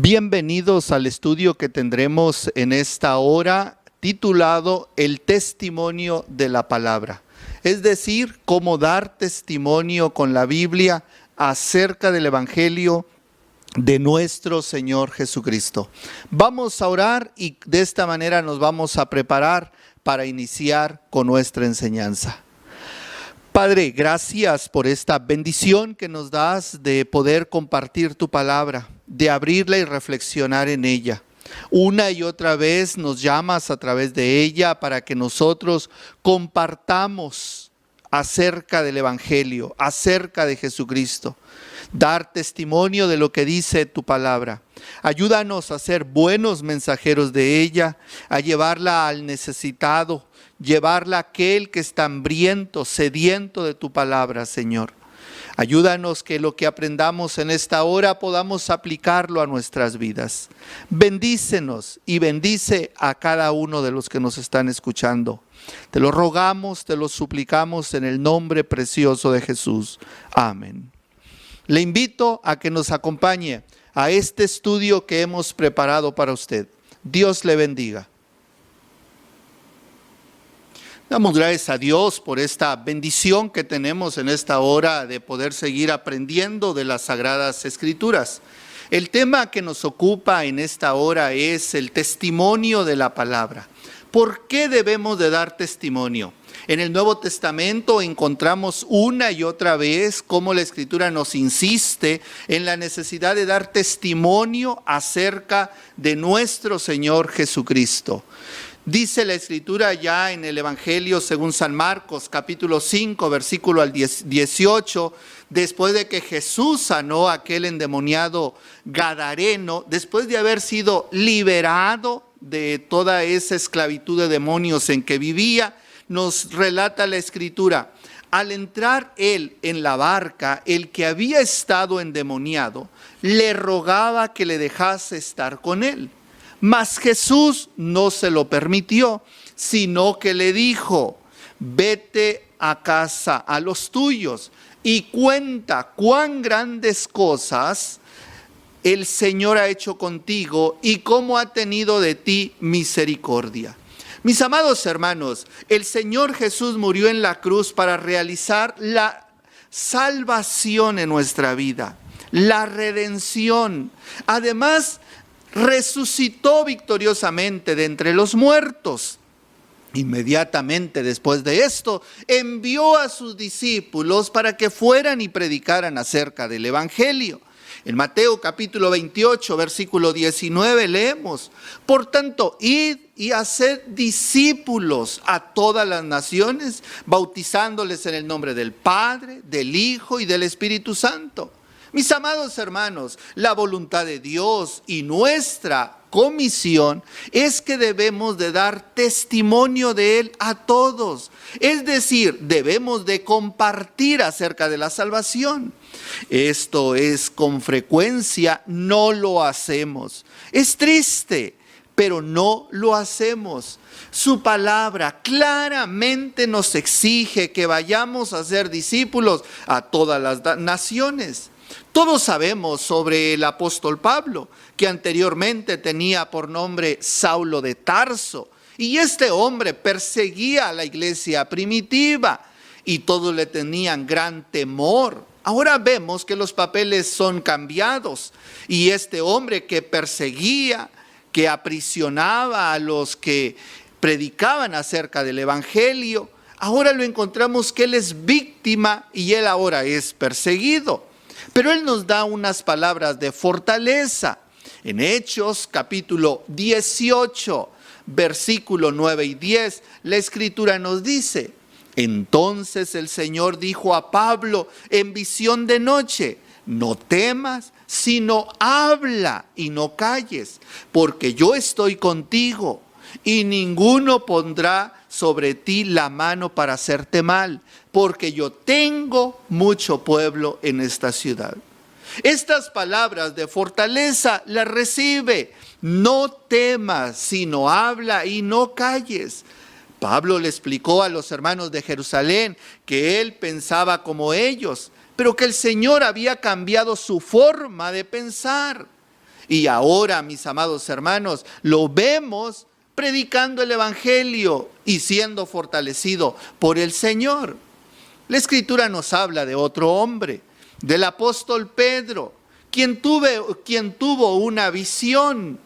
Bienvenidos al estudio que tendremos en esta hora titulado El testimonio de la palabra. Es decir, cómo dar testimonio con la Biblia acerca del Evangelio de nuestro Señor Jesucristo. Vamos a orar y de esta manera nos vamos a preparar para iniciar con nuestra enseñanza. Padre, gracias por esta bendición que nos das de poder compartir tu palabra, de abrirla y reflexionar en ella. Una y otra vez nos llamas a través de ella para que nosotros compartamos acerca del Evangelio, acerca de Jesucristo. Dar testimonio de lo que dice tu palabra. Ayúdanos a ser buenos mensajeros de ella, a llevarla al necesitado, llevarla a aquel que está hambriento, sediento de tu palabra, Señor. Ayúdanos que lo que aprendamos en esta hora podamos aplicarlo a nuestras vidas. Bendícenos y bendice a cada uno de los que nos están escuchando. Te lo rogamos, te lo suplicamos en el nombre precioso de Jesús. Amén. Le invito a que nos acompañe a este estudio que hemos preparado para usted. Dios le bendiga. Damos gracias a Dios por esta bendición que tenemos en esta hora de poder seguir aprendiendo de las Sagradas Escrituras. El tema que nos ocupa en esta hora es el testimonio de la palabra. ¿Por qué debemos de dar testimonio? En el Nuevo Testamento encontramos una y otra vez cómo la Escritura nos insiste en la necesidad de dar testimonio acerca de nuestro Señor Jesucristo. Dice la Escritura ya en el Evangelio según San Marcos, capítulo 5, versículo al 18, después de que Jesús sanó a aquel endemoniado gadareno, después de haber sido liberado de toda esa esclavitud de demonios en que vivía, nos relata la Escritura. Al entrar él en la barca, el que había estado endemoniado, le rogaba que le dejase estar con él. Mas Jesús no se lo permitió, sino que le dijo: vete a casa a los tuyos y cuenta cuán grandes cosas el Señor ha hecho contigo y cómo ha tenido de ti misericordia. Mis amados hermanos, el Señor Jesús murió en la cruz para realizar la salvación en nuestra vida, la redención. Además, resucitó victoriosamente de entre los muertos. Inmediatamente después de esto, envió a sus discípulos para que fueran y predicaran acerca del Evangelio. En Mateo capítulo 28, versículo 19 leemos: por tanto, id y haced discípulos a todas las naciones, bautizándoles en el nombre del Padre, del Hijo y del Espíritu Santo. Mis amados hermanos, la voluntad de Dios y nuestra comisión es que debemos de dar testimonio de Él a todos. Es decir, debemos de compartir acerca de la salvación. Esto es, con frecuencia no lo hacemos. Es triste, pero no lo hacemos. Su palabra claramente nos exige que vayamos a ser discípulos a todas las naciones. Todos sabemos sobre el apóstol Pablo, que anteriormente tenía por nombre Saulo de Tarso, y este hombre perseguía a la iglesia primitiva y todos le tenían gran temor. Ahora vemos que los papeles son cambiados y este hombre que perseguía, que aprisionaba a los que predicaban acerca del Evangelio, ahora lo encontramos que él es víctima y él ahora es perseguido. Pero él nos da unas palabras de fortaleza. En Hechos capítulo 18, versículo 9 y 10, la Escritura nos dice: entonces el Señor dijo a Pablo en visión de noche: no temas, sino habla y no calles, porque yo estoy contigo, y ninguno pondrá sobre ti la mano para hacerte mal, porque yo tengo mucho pueblo en esta ciudad. Estas palabras de fortaleza las recibe. No temas, sino habla y no calles. Pablo le explicó a los hermanos de Jerusalén que él pensaba como ellos, pero que el Señor había cambiado su forma de pensar. Y ahora, mis amados hermanos, lo vemos predicando el Evangelio y siendo fortalecido por el Señor. La Escritura nos habla de otro hombre, del apóstol Pedro, quien tuvo una visión.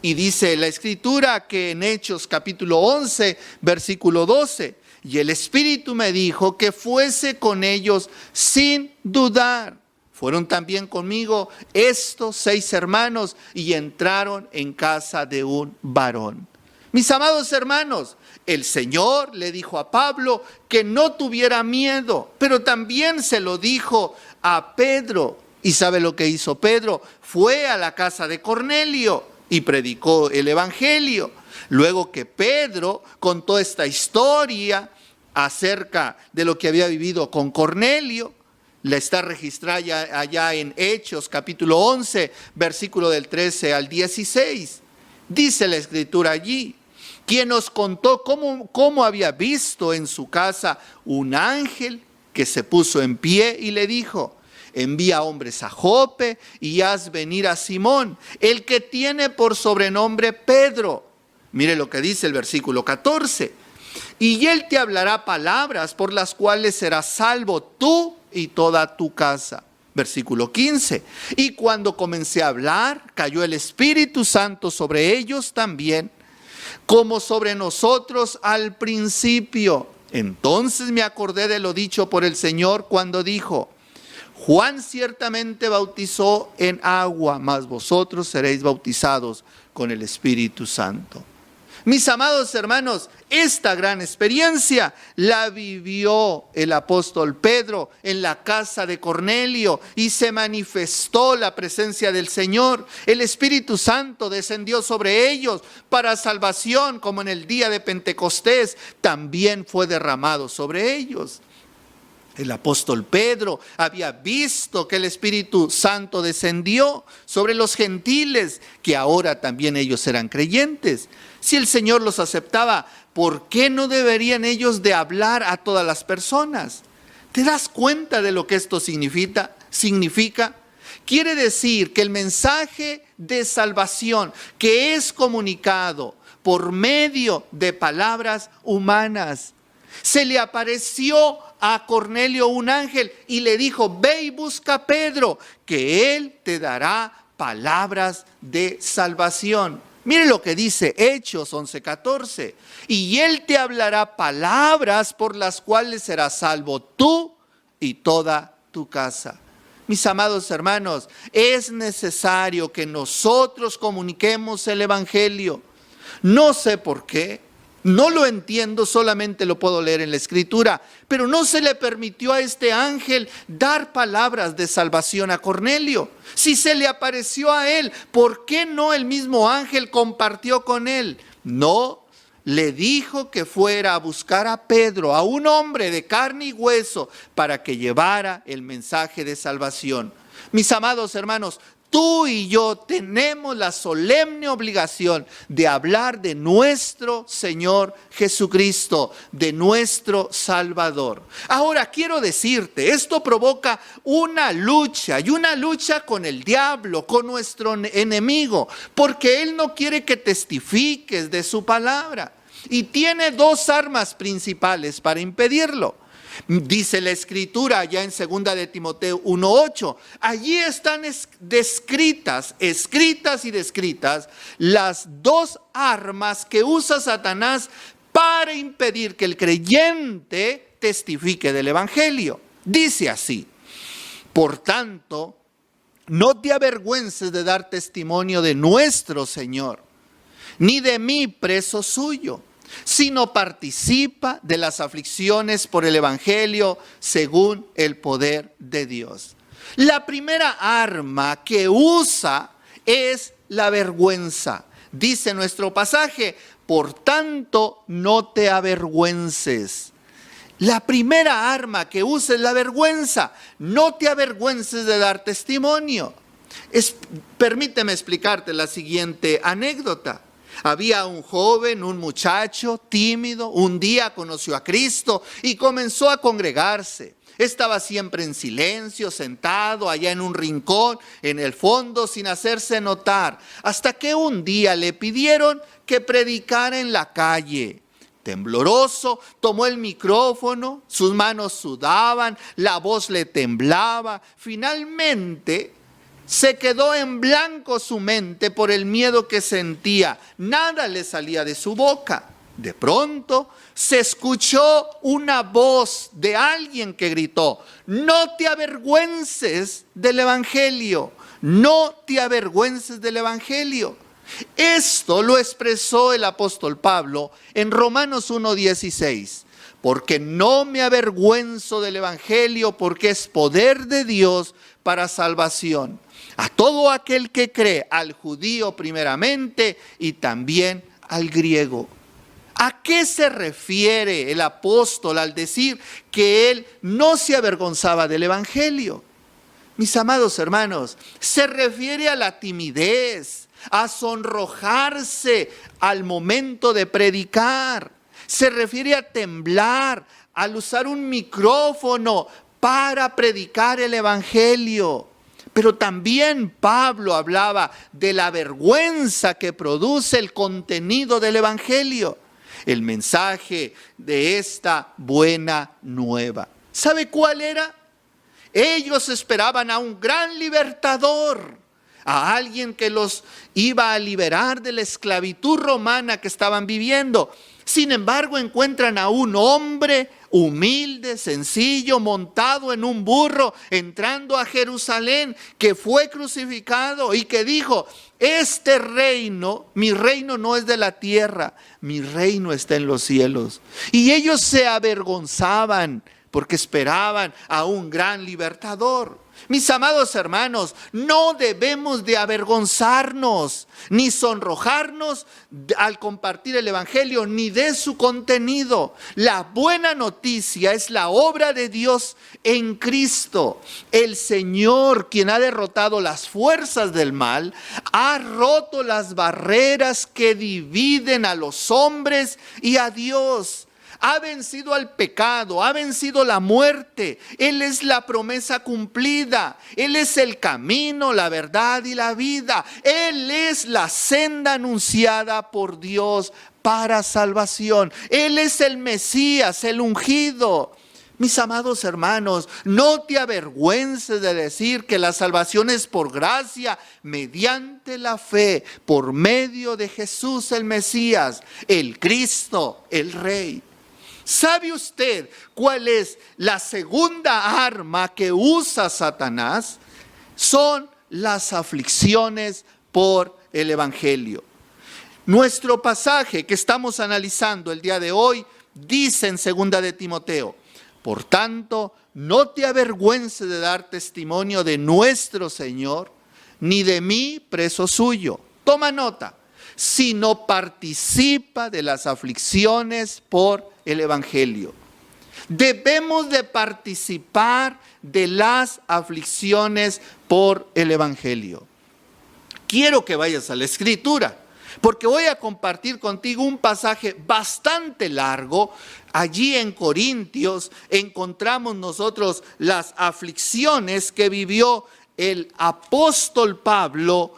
Y dice la Escritura que en Hechos capítulo 11, versículo 12, y el Espíritu me dijo que fuese con ellos sin dudar. Fueron también conmigo estos 6 hermanos y entraron en casa de un varón. Mis amados hermanos, el Señor le dijo a Pablo que no tuviera miedo, pero también se lo dijo a Pedro. ¿Y sabe lo que hizo Pedro? Fue a la casa de Cornelio y predicó el Evangelio. Luego que Pedro contó esta historia acerca de lo que había vivido con Cornelio, la está registrada allá en Hechos capítulo 11, versículo del 13 al 16. Dice la Escritura allí, quien nos contó cómo había visto en su casa un ángel que se puso en pie y le dijo, envía hombres a Jope y haz venir a Simón, el que tiene por sobrenombre Pedro. Mire lo que dice el versículo 14. Y él te hablará palabras por las cuales serás salvo tú y toda tu casa. Versículo 15. Y cuando comencé a hablar, cayó el Espíritu Santo sobre ellos también, como sobre nosotros al principio. Entonces me acordé de lo dicho por el Señor cuando dijo, Juan ciertamente bautizó en agua, mas vosotros seréis bautizados con el Espíritu Santo. Mis amados hermanos, esta gran experiencia la vivió el apóstol Pedro en la casa de Cornelio y se manifestó la presencia del Señor. El Espíritu Santo descendió sobre ellos para salvación, como en el día de Pentecostés también fue derramado sobre ellos. El apóstol Pedro había visto que el Espíritu Santo descendió sobre los gentiles, que ahora también ellos eran creyentes. Si el Señor los aceptaba, ¿por qué no deberían ellos de hablar a todas las personas? ¿Te das cuenta de lo que esto significa? Quiere decir que el mensaje de salvación que es comunicado por medio de palabras humanas, se le apareció a Cornelio un ángel y le dijo, ve y busca a Pedro, que él te dará palabras de salvación. Mire lo que dice Hechos 11:14. Y él te hablará palabras por las cuales serás salvo tú y toda tu casa. Mis amados hermanos, es necesario que nosotros comuniquemos el Evangelio. No sé por qué. No lo entiendo, solamente lo puedo leer en la Escritura, pero no se le permitió a este ángel dar palabras de salvación a Cornelio. Si se le apareció a él, ¿por qué no el mismo ángel compartió con él? No, le dijo que fuera a buscar a Pedro, a un hombre de carne y hueso, para que llevara el mensaje de salvación. Mis amados hermanos, tú y yo tenemos la solemne obligación de hablar de nuestro Señor Jesucristo, de nuestro Salvador. Ahora quiero decirte, esto provoca una lucha y una lucha con el diablo, con nuestro enemigo, porque él no quiere que testifiques de su palabra y tiene 2 armas principales para impedirlo. Dice la Escritura ya en 2 de Timoteo 1:8, allí están escritas las 2 armas que usa Satanás para impedir que el creyente testifique del Evangelio. Dice así, por tanto, no te avergüences de dar testimonio de nuestro Señor, ni de mí preso suyo, sino participa de las aflicciones por el Evangelio según el poder de Dios. La primera arma que usa es la vergüenza. Dice nuestro pasaje, por tanto no te avergüences. La primera arma que usa es la vergüenza. No te avergüences de dar testimonio. Permíteme explicarte la siguiente anécdota. Había un joven, un muchacho tímido, un día conoció a Cristo y comenzó a congregarse. Estaba siempre en silencio, sentado allá en un rincón, en el fondo, sin hacerse notar, hasta que un día le pidieron que predicara en la calle. Tembloroso, tomó el micrófono, sus manos sudaban, la voz le temblaba. Finalmente, se quedó en blanco su mente por el miedo que sentía. Nada le salía de su boca. De pronto se escuchó una voz de alguien que gritó: no te avergüences del Evangelio, no te avergüences del Evangelio. Esto lo expresó el apóstol Pablo en Romanos 1:16. Porque no me avergüenzo del Evangelio, porque es poder de Dios para salvación a todo aquel que cree, al judío primeramente y también al griego. ¿A qué se refiere el apóstol al decir que él no se avergonzaba del Evangelio? Mis amados hermanos, se refiere a la timidez, a sonrojarse al momento de predicar. Se refiere a temblar al usar un micrófono para predicar el Evangelio. Pero también Pablo hablaba de la vergüenza que produce el contenido del Evangelio, el mensaje de esta buena nueva. ¿Sabe cuál era? Ellos esperaban a un gran libertador, a alguien que los iba a liberar de la esclavitud romana que estaban viviendo. Sin embargo, encuentran a un hombre humilde, sencillo, montado en un burro, entrando a Jerusalén, que fue crucificado y que dijo: este reino, mi reino no es de la tierra, mi reino está en los cielos. Y ellos se avergonzaban porque esperaban a un gran libertador. Mis amados hermanos, no debemos de avergonzarnos ni sonrojarnos al compartir el Evangelio, ni de su contenido. La buena noticia es la obra de Dios en Cristo. El Señor, quien ha derrotado las fuerzas del mal, ha roto las barreras que dividen a los hombres y a Dios. Ha vencido al pecado, ha vencido la muerte. Él es la promesa cumplida. Él es el camino, la verdad y la vida. Él es la senda anunciada por Dios para salvación. Él es el Mesías, el ungido. Mis amados hermanos, no te avergüences de decir que la salvación es por gracia, mediante la fe, por medio de Jesús el Mesías, el Cristo, el Rey. ¿Sabe usted cuál es la segunda arma que usa Satanás? Son las aflicciones por el Evangelio. Nuestro pasaje que estamos analizando el día de hoy dice en 2 de Timoteo: por tanto, no te avergüences de dar testimonio de nuestro Señor, ni de mí, preso suyo. Toma nota. Sino participa de las aflicciones por el Evangelio. Debemos de participar de las aflicciones por el Evangelio. Quiero que vayas a la Escritura, porque voy a compartir contigo un pasaje bastante largo. Allí en Corintios encontramos nosotros las aflicciones que vivió el apóstol Pablo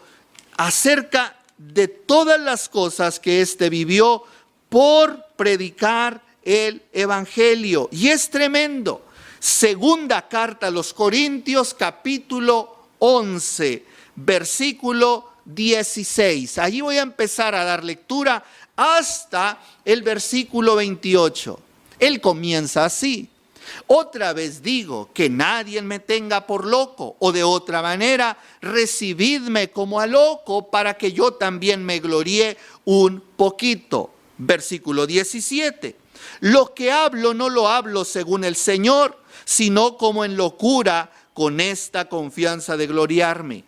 acerca de todas las cosas que éste vivió por predicar el Evangelio. Y es tremendo. Segunda carta a los Corintios, capítulo 11, versículo 16. Allí voy a empezar a dar lectura hasta el versículo 28. Él comienza así: otra vez digo, que nadie me tenga por loco, o de otra manera, recibidme como a loco, para que yo también me gloríe un poquito. Versículo 17. Lo que hablo no lo hablo según el Señor, sino como en locura, con esta confianza de gloriarme.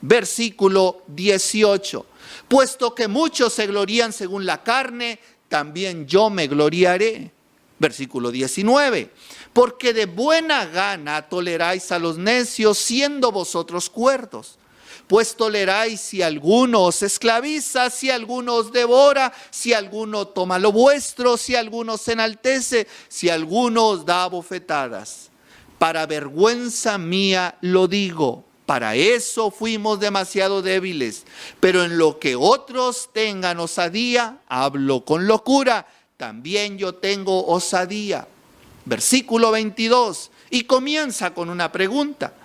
Versículo 18. Puesto que muchos se glorían según la carne, también yo me gloriaré. Versículo 19. Porque de buena gana toleráis a los necios, siendo vosotros cuerdos. Pues toleráis si alguno os esclaviza, si alguno os devora, si alguno toma lo vuestro, si alguno se enaltece, si alguno os da bofetadas. Para vergüenza mía lo digo. Para eso fuimos demasiado débiles. Pero en lo que otros tengan osadía, hablo con locura. También yo tengo osadía. Versículo 22. Y comienza con una pregunta.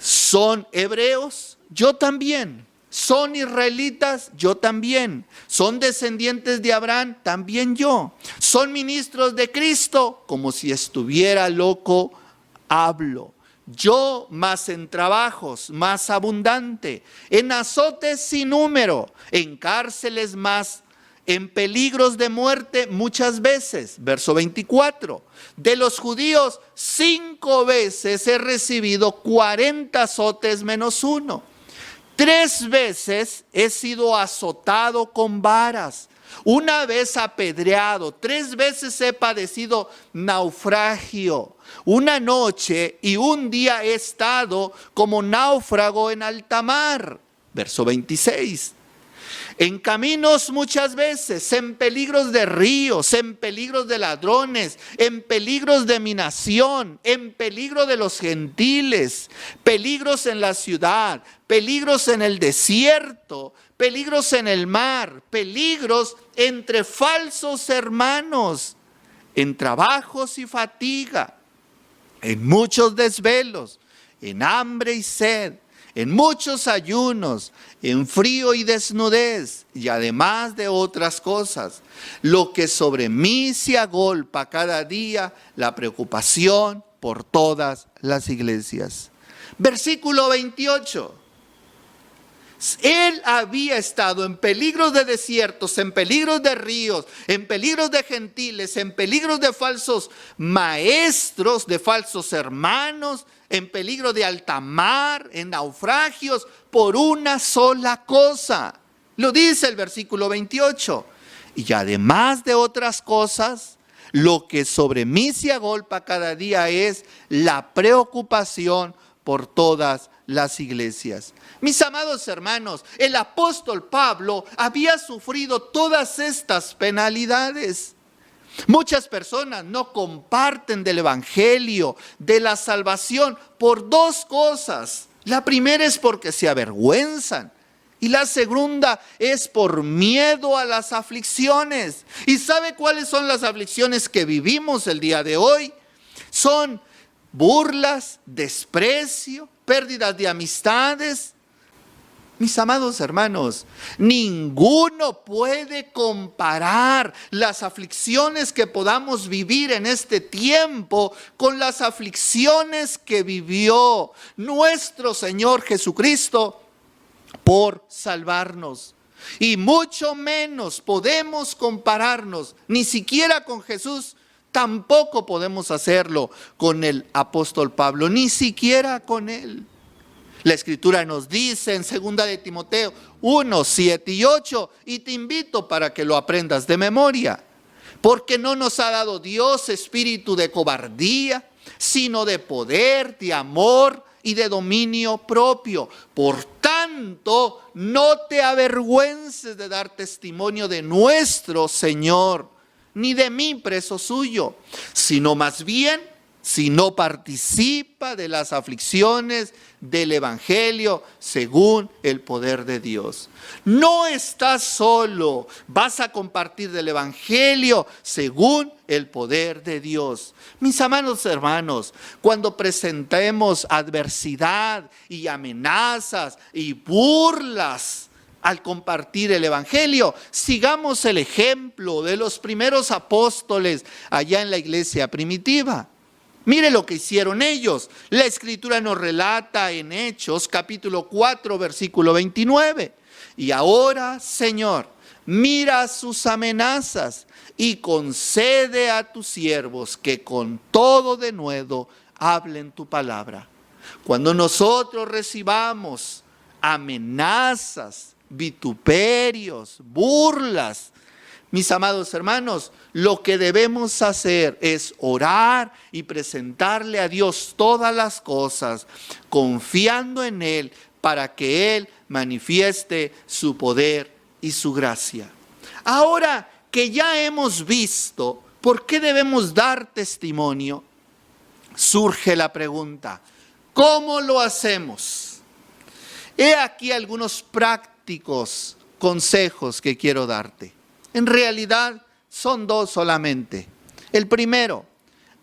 ¿Son hebreos? Yo también. ¿Son israelitas? Yo también. ¿Son descendientes de Abraham? También yo. ¿Son ministros de Cristo? Como si estuviera loco, hablo. Yo más en trabajos, más abundante, en azotes sin número, en cárceles más, en peligros de muerte muchas veces. Verso 24. De los judíos 5 veces he recibido 40 azotes menos 1. 3 veces he sido azotado con varas. 1 vez apedreado. 3 veces he padecido naufragio. 1 noche y 1 día he estado como náufrago en alta mar. Verso 26. En caminos muchas veces, en peligros de ríos, en peligros de ladrones, en peligros de mi nación, en peligro de los gentiles, peligros en la ciudad, peligros en el desierto, peligros en el mar, peligros entre falsos hermanos, en trabajos y fatiga, en muchos desvelos, en hambre y sed, en muchos ayunos, en frío y desnudez, y además de otras cosas, lo que sobre mí se agolpa cada día, la preocupación por todas las iglesias. Versículo 28. Él había estado en peligros de desiertos, en peligros de ríos, en peligros de gentiles, en peligros de falsos maestros, de falsos hermanos, en peligro de alta mar, en naufragios, por una sola cosa. Lo dice el versículo 28. Y además de otras cosas, lo que sobre mí se agolpa cada día es la preocupación por todas las iglesias. Mis amados hermanos, el apóstol Pablo había sufrido todas estas penalidades. Muchas personas no comparten del evangelio, de la salvación, por 2 cosas. La primera es porque se avergüenzan. Y la segunda es por miedo a las aflicciones. ¿Y sabe cuáles son las aflicciones que vivimos el día de hoy? Son burlas, desprecio, pérdidas de amistades. Mis amados hermanos, ninguno puede comparar las aflicciones que podamos vivir en este tiempo con las aflicciones que vivió nuestro Señor Jesucristo por salvarnos. Y mucho menos podemos compararnos, ni siquiera con Jesús. Tampoco podemos hacerlo con el apóstol Pablo, ni siquiera con él. La Escritura nos dice en 2 de Timoteo 1, 7 y 8, y te invito para que lo aprendas de memoria. Porque no nos ha dado Dios espíritu de cobardía, sino de poder, de amor y de dominio propio. Por tanto, no te avergüences de dar testimonio de nuestro Señor, ni de mí preso suyo, sino más bien, si no participa de las aflicciones del evangelio según el poder de Dios. No estás solo, vas a compartir del evangelio según el poder de Dios. Mis amados hermanos, cuando presentemos adversidad y amenazas y burlas al compartir el evangelio, sigamos el ejemplo de los primeros apóstoles allá en la iglesia primitiva. Mire lo que hicieron ellos. La Escritura nos relata en Hechos capítulo 4 versículo 29. Y ahora, Señor, mira sus amenazas y concede a tus siervos que con todo denuedo hablen tu palabra. Cuando nosotros recibamos amenazas, vituperios, burlas, mis amados hermanos, lo que debemos hacer es orar y presentarle a Dios todas las cosas, confiando en Él para que Él manifieste su poder y su gracia. Ahora que ya hemos visto por qué debemos dar testimonio, surge la pregunta: ¿cómo lo hacemos? He aquí algunos prácticos consejos que quiero darte. En realidad son dos solamente. El primero: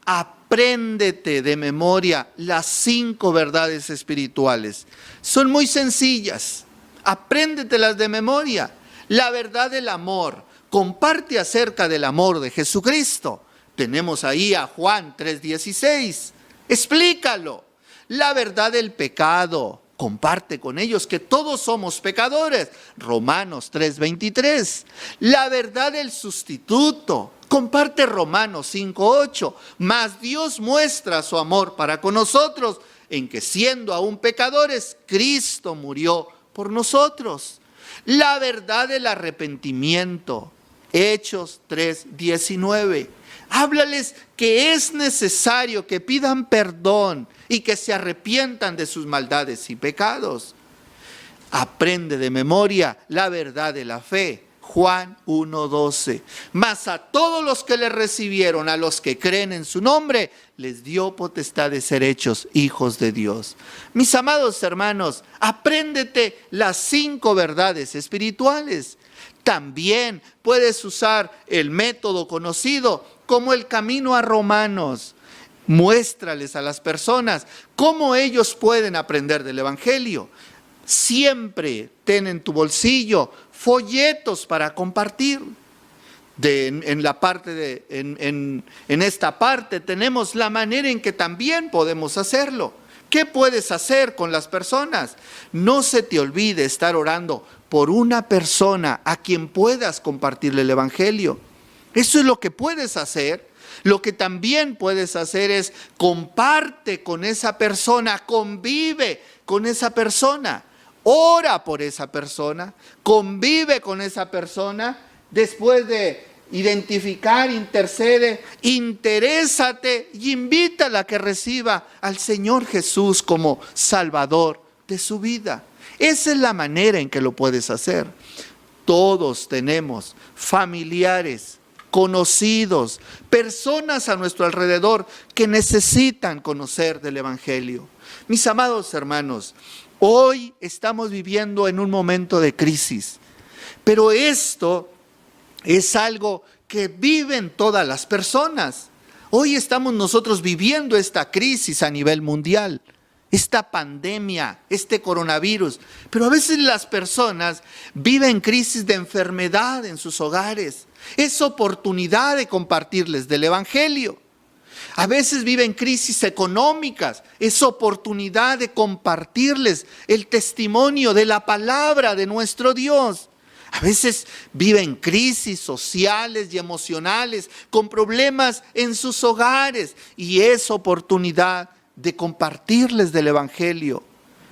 apréndete de memoria las 5 verdades espirituales. Son muy sencillas. Apréndetelas de memoria. La verdad del amor. Comparte acerca del amor de Jesucristo. Tenemos ahí a Juan 3:16. Explícalo. La verdad del pecado. Comparte con ellos que todos somos pecadores. Romanos 3:23. La verdad del sustituto. Comparte Romanos 5:8. Mas Dios muestra su amor para con nosotros en que siendo aún pecadores, Cristo murió por nosotros. La verdad del arrepentimiento. Hechos 3:19. Háblales que es necesario que pidan perdón y que se arrepientan de sus maldades y pecados. Aprende de memoria la verdad de la fe. Juan 1:12. Mas a todos los que le recibieron, a los que creen en su nombre, les dio potestad de ser hechos hijos de Dios. Mis amados hermanos, apréndete las 5 verdades espirituales. También puedes usar el método conocido como el camino a Romanos. Muéstrales a las personas cómo ellos pueden aprender del Evangelio. Siempre ten en tu bolsillo folletos para compartir. En esta parte tenemos la manera en que también podemos hacerlo. ¿Qué puedes hacer con las personas? No se te olvide estar orando por una persona a quien puedas compartirle el Evangelio. Eso es lo que puedes hacer. Lo que también puedes hacer es comparte con esa persona, convive con esa persona, ora por esa persona, convive con esa persona. Después de identificar, intercede, interésate y invítala a que reciba al Señor Jesús como Salvador de su vida. Esa es la manera en que lo puedes hacer. Todos tenemos familiares, conocidos, personas a nuestro alrededor que necesitan conocer del Evangelio. Mis amados hermanos, hoy estamos viviendo en un momento de crisis, pero esto es algo que viven todas las personas. Hoy estamos nosotros viviendo esta crisis a nivel mundial, esta pandemia, este coronavirus, pero a veces las personas viven crisis de enfermedad en sus hogares. Es oportunidad de compartirles del Evangelio. A veces viven crisis económicas. Es oportunidad de compartirles el testimonio de la palabra de nuestro Dios. A veces viven crisis sociales y emocionales, con problemas en sus hogares, y es oportunidad de compartirles del Evangelio.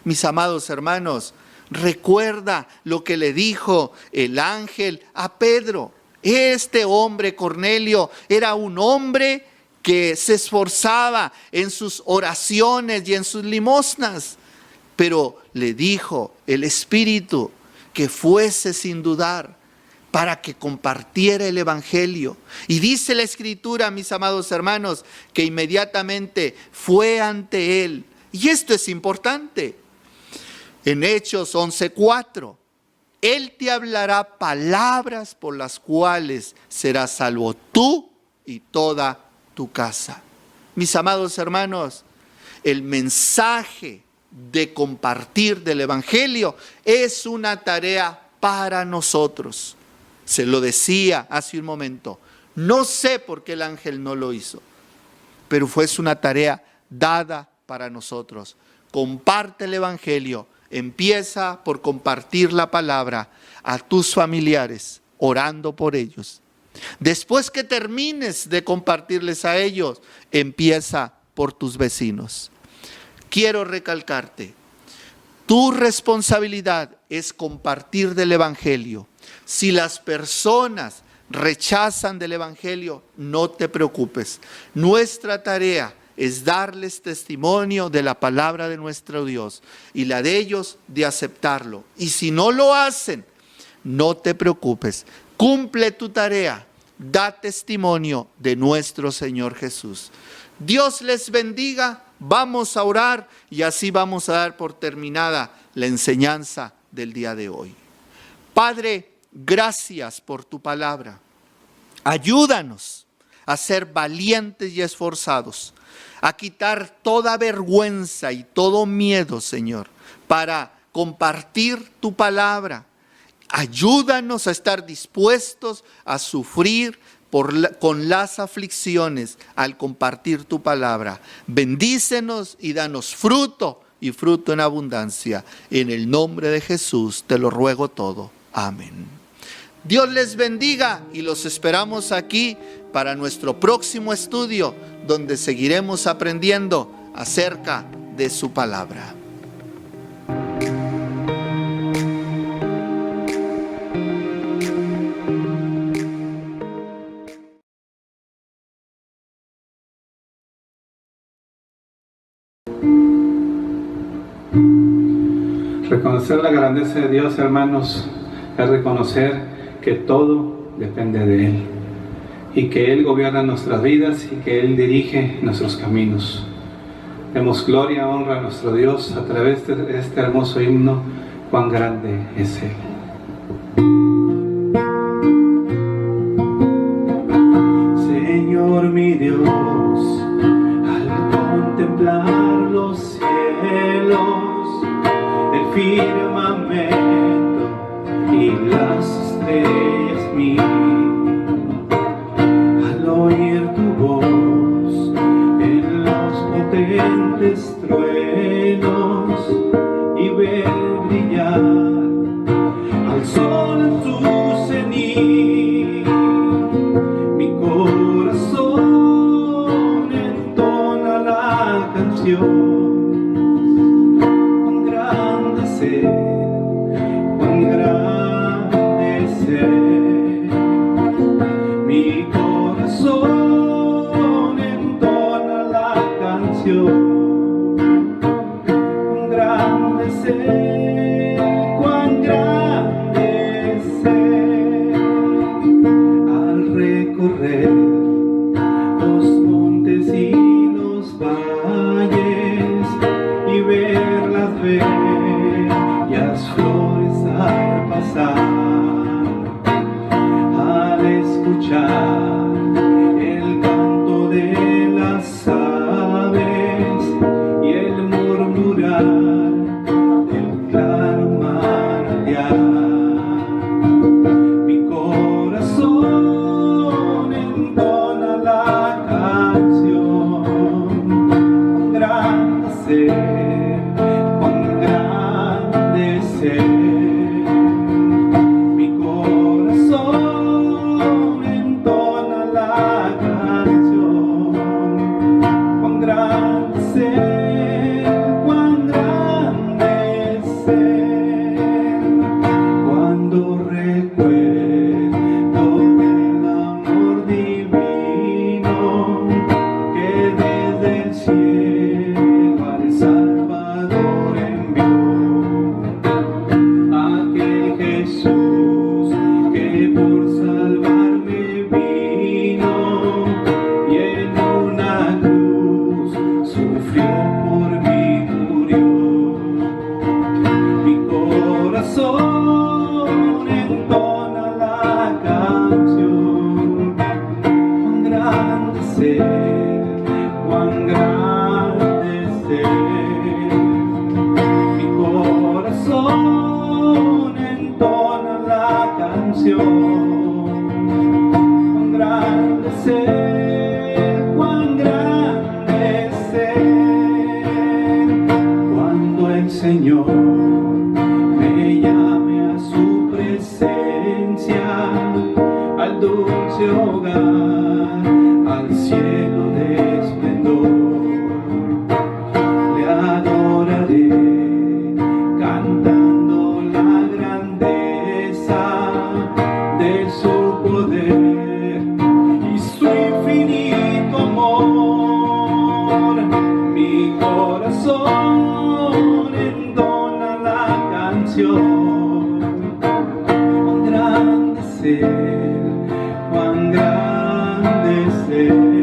Mis amados hermanos, recuerda lo que le dijo el ángel a Pedro. Este hombre, Cornelio, era un hombre que se esforzaba en sus oraciones y en sus limosnas, pero le dijo el Espíritu que fuese sin dudar para que compartiera el Evangelio. Y dice la Escritura, mis amados hermanos, que inmediatamente fue ante él. Y esto es importante. En Hechos 11:4, Él te hablará palabras por las cuales serás salvo tú y toda tu casa. Mis amados hermanos, el mensaje de compartir del Evangelio es una tarea para nosotros. Se lo decía hace un momento. No sé por qué el ángel no lo hizo, pero fue una tarea dada para nosotros. Comparte el Evangelio. Empieza por compartir la palabra a tus familiares, orando por ellos. Después que termines de compartirles a ellos, empieza por tus vecinos. Quiero recalcarte, tu responsabilidad es compartir del Evangelio. Si las personas rechazan del Evangelio, no te preocupes. Nuestra tarea es darles testimonio de la palabra de nuestro Dios y la de ellos de aceptarlo. Y si no lo hacen, no te preocupes, cumple tu tarea, da testimonio de nuestro Señor Jesús. Dios les bendiga, vamos a orar y así vamos a dar por terminada la enseñanza del día de hoy. Padre, gracias por tu palabra. Ayúdanos a ser valientes y esforzados, a quitar toda vergüenza y todo miedo, Señor, para compartir tu palabra. Ayúdanos a estar dispuestos a sufrir con las aflicciones al compartir tu palabra. Bendícenos y danos fruto y fruto en abundancia. En el nombre de Jesús te lo ruego todo. Amén. Dios les bendiga y los esperamos aquí para nuestro próximo estudio, donde seguiremos aprendiendo acerca de su palabra. Reconocer la grandeza de Dios, hermanos, es reconocer que todo depende de Él y que Él gobierna nuestras vidas y que Él dirige nuestros caminos. Demos gloria, honra a nuestro Dios a través de este hermoso himno, cuán grande es Él. Señor mi Dios, al contemplar los cielos, el firmamento y las estrellas mías, al oír tu voz en los potentes truenos y ver brillar al sol en su cenit, mi corazón entona la canción. Cuán grande es Él, mi corazón entona la canción. Cuán grande es Él, cuán grande es Él, al recorrer los montes y los valles y ver las bellas flores al pasar, al escuchar el canto de las aves y el murmurar del claro manantial. Mi corazón entona la canción, cuán grande es Él, cuán grande es Él. Mi corazón entona la canción, cuán grande es Él, cuán grande es Él. Cuando recuerdo el amor divino que desde el cielo al Salvador envió, aquel Jesús que por salvarme vino y en una cruz sufrió por mí, murió. Mi corazón entona la canción, cuán grande es Él, cuán grande es Él. Mi corazón entona la canción, cuán grande es Él, cuán grande es Él. Cuando el Señor me llame a su presencia, al dulce hogar, al cielo de esplendor, le adoraré cantando la grandeza de su poder y su infinito amor. Él, cuán grande es Él.